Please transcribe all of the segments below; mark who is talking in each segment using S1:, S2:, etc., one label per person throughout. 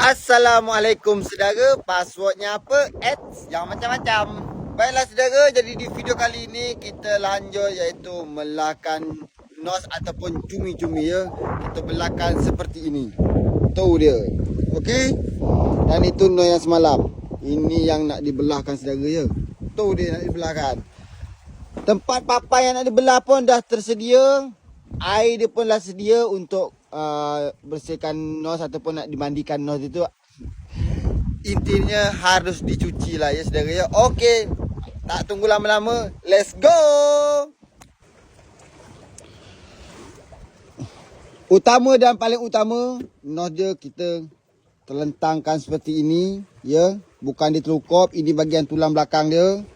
S1: Assalamualaikum saudara. Passwordnya apa? Yang macam-macam. Baiklah saudara, jadi di video kali ini kita lanjut iaitu melakukan nos ataupun cumi-cumi ya. Kita belahkan seperti ini. Tu dia. Okey. Dan itu nos yang semalam. Ini yang nak dibelahkan saudara ya. Tu dia nak dibelahkan. Tempat papan yang nak dibelah pun dah tersedia. Air dia pun dah sedia untuk bersihkan nos ataupun nak dimandikan nos itu. Intinya harus dicuci lah ya saudara ya. Okey, tak tunggu lama-lama, let's go. Utama dan paling utama, nos dia kita terlentangkan seperti ini ya. Bukan ditelukop, ini bahagian tulang belakang dia.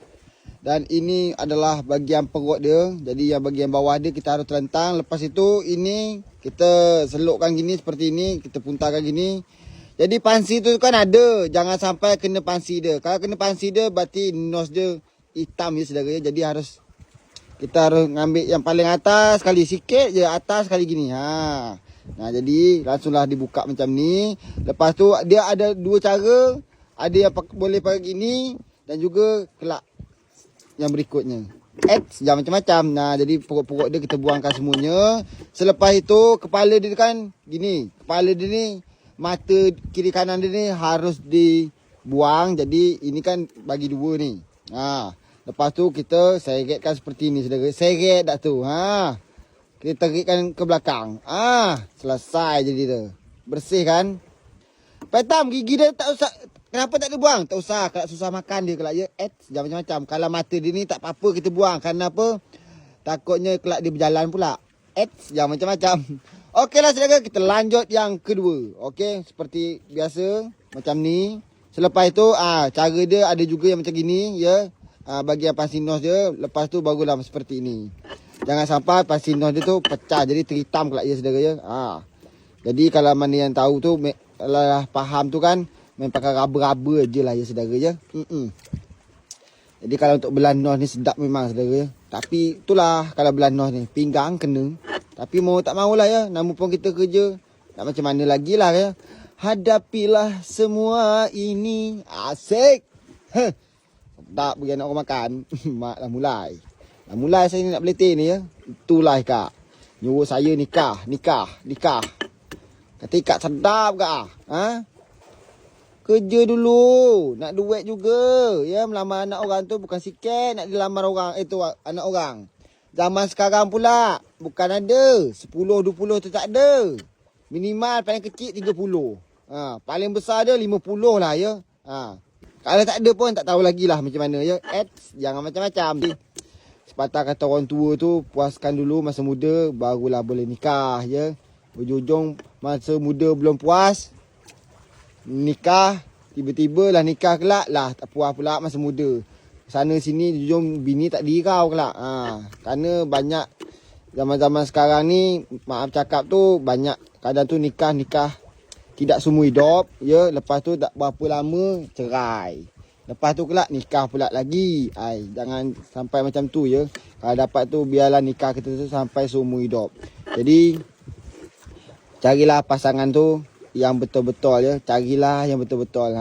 S1: Dan ini adalah bahagian perut dia. Jadi yang bahagian bawah dia kita harus terlentang. Lepas itu ini kita selukkan gini seperti ini. Kita puntahkan gini. Jadi pansi tu kan ada. Jangan sampai kena pansi dia. Kalau kena pansi dia berarti nos dia hitam ya saudara ya. Jadi kita harus ngambil yang paling atas sekali. Sikit je atas sekali gini. Nah jadi langsunglah dibuka macam ni. Lepas tu dia ada dua cara. Ada yang boleh pakai gini. Dan juga kelak yang berikutnya. Jangan macam-macam. Nah, jadi pokok-pokok dia kita buangkan semuanya. Selepas itu, kepala dia kan gini. Kepala dia ni, mata kiri kanan dia ni harus dibuang. Jadi, ini kan bagi dua ni. Lepas tu, kita seretkan seperti ni, saudara. Seret dah tu. Kita terikkan ke belakang. Selesai jadi dia. Bersih kan? Petam, gigi dia tak usah. Kenapa tak dibuang? Tak usah. Kalau susah makan dia kelak ya. Jangan macam-macam. Kalau mata dia ni tak apa-apa kita buang. Kerana apa? Takutnya kelak dia berjalan pula. Jangan macam-macam. Okeylah saudara. Kita lanjut yang kedua. Okey. Seperti biasa. Macam ni. Selepas itu. Cara dia ada juga yang macam gini. Ya. Bagian pansi nos dia. Lepas tu barulah seperti ini. Jangan sampai pansi nos dia tu pecah. Jadi terhitam kelak ya saudara ya. Jadi kalau mana yang tahu tu. Kalau faham tu kan. Main pakai raba-raba je lah ya saudara ya. Jadi kalau untuk belah nos ni sedap memang saudara ya. Tapi itulah kalau belah nos ni. Pinggang kena. Tapi mau tak maulah ya. Namun pun kita kerja. Tak macam mana lagi lah ya. Hadapilah semua ini. Asik. Sedap bagi anak orang makan. Mak dah mulai. Dah mulai saya ni nak beletih ni ya. Itulah Kak. Nyuruh saya nikah. Kata Kak sedap kak. Kerja dulu. Nak duit juga. Ya, melamar anak orang tu bukan sikit. Nak dilamar orang. Itu anak orang. Zaman sekarang pula. Bukan ada. 10, 20 tu tak ada. Minimal paling kecil 30. Paling besar dia 50 lah ya. Kalau tak ada pun tak tahu lagi lah macam mana ya. Jangan macam-macam. Sepatah kata orang tua tu puaskan dulu masa muda. Barulah boleh nikah ya. Ujung-ujung masa muda belum puas. Nikah, tiba-tiba lah nikah kelak lah tak puas pula masa muda. Sana sini jom bini tak dirau kelak. Kerana banyak zaman-zaman sekarang ni maaf cakap tu banyak kadang tu nikah tidak semua hidup ya. Lepas tu tak berapa lama cerai. Lepas tu kelak nikah pula lagi. Jangan sampai macam tu ya. Kalau dapat tu biarlah nikah kita tu sampai seumur hidup. Jadi carilah pasangan tu yang betul-betul ya. Carilah yang betul-betul.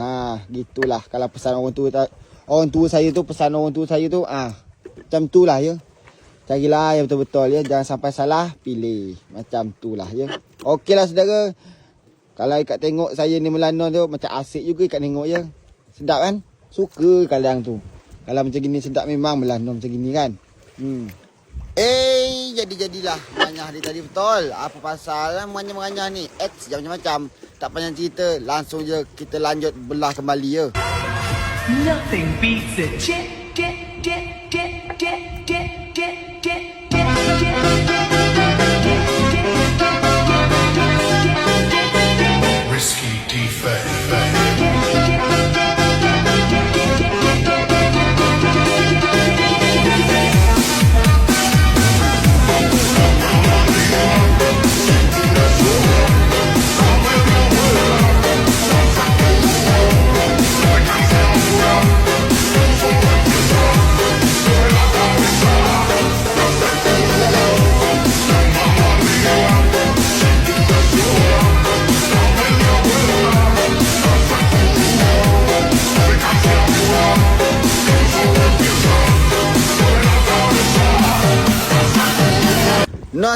S1: Gitulah. Kalau pesan orang tua saya tu, pesan orang tua saya tu, macam tu lah ya. Carilah yang betul-betul ya. Jangan sampai salah pilih. Macam tu lah ya. Okeylah saudara. Kalau ikat tengok saya ni melanon tu, macam asyik juga ikat tengok ya. Sedap kan? Suka kadang tu. Kalau macam gini sedap memang melanon macam gini kan. Jadilah menganyah dia tadi betul. Apa pasal menganyah ni? Jangan macam-macam. Tak panjang cerita, langsung je kita lanjut belah kembali ya.
S2: Nothing beats it. Risky defect.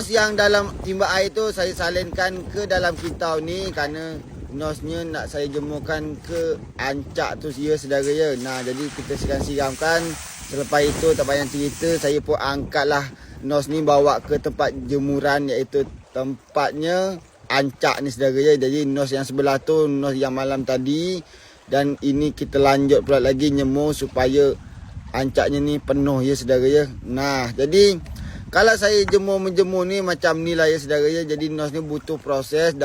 S1: nos yang dalam timba air tu saya salinkan ke dalam kitau ni kerana nosnya nak saya jemurkan ke ancak tu ya saudara ya. Nah, jadi kita siram-siramkan. Selepas itu tak payah cerita, saya pun angkatlah nos ni bawa ke tempat jemuran iaitu tempatnya ancak ni saudara ya. Jadi nos yang sebelah tu nos yang malam tadi dan ini kita lanjut pula lagi nyemur supaya ancaknya ni penuh ya saudara ya. Nah, jadi kalau saya menjemur ni macam ni lah ya saudara ya. Jadi nos ni butuh proses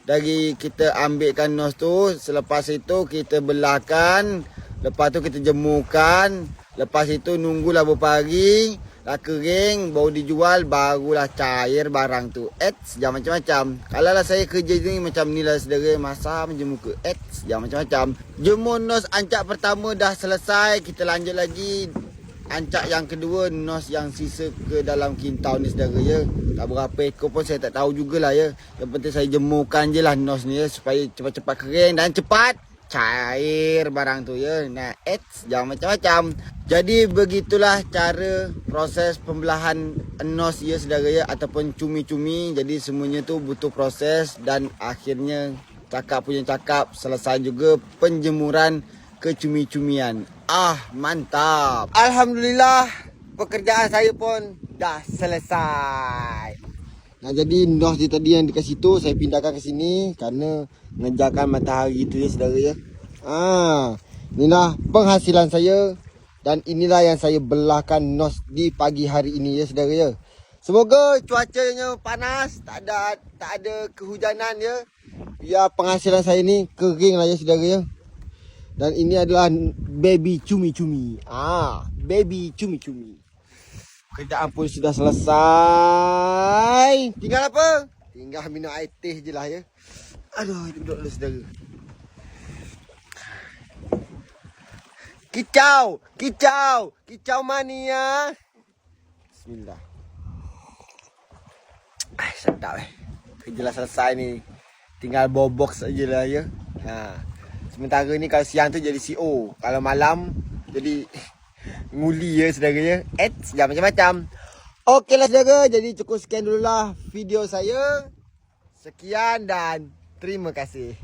S1: dari kita ambilkan nos tu, selepas itu kita belahkan, lepas tu kita jemurkan, lepas itu nunggulah beberapa hari dah kering baru dijual, barulah cair barang tu. Jangan macam-macam. Kalau lah saya kerja ni macam ni lah saudara, masak menjemur ke jangan macam-macam. Jemur nos ancak pertama dah selesai, kita lanjut lagi ancak yang kedua, nos yang sisa ke dalam kintau ni saudara ya. Tak berapa ekor pun saya tak tahu jugalah ya. Yang penting saya jemurkan je lah nos ni ya, supaya cepat-cepat kering dan cepat cair barang tu ya. Nah, jangan macam-macam. Jadi begitulah cara proses pembelahan nos ya saudara ya, ataupun cumi-cumi. Jadi semuanya tu butuh proses dan akhirnya cakap punya cakap, selesai juga penjemuran kecumi-cumian. Mantap. Alhamdulillah pekerjaan saya pun dah selesai. Nah, jadi nos dia tadi yang dekat situ saya pindahkan ke sini kerana ngejarkan matahari tu ya saudara ya. Inilah penghasilan saya dan inilah yang saya belahkan nos di pagi hari ini ya saudara ya. Semoga cuacanya panas, tak ada kehujanan ya. Biar penghasilan saya ni kering lah ya saudara ya. Dan ini adalah baby cumi-cumi. Baby cumi-cumi. Kerjaan pun sudah selesai. Tinggal apa? Tinggal minum air teh je lah ya. Aduh, duduk dulu saudara. Kicau, kicau, kicau mania. Bismillah. Sedap kerja lah selesai ni. Tinggal bobok saja lah ya. Sementara ni kalau siang tu jadi CO, kalau malam jadi nguli ya saudara ya. Jangan macam-macam. Okeylah saudara, jadi cukup sekian dululah video saya. Sekian dan terima kasih.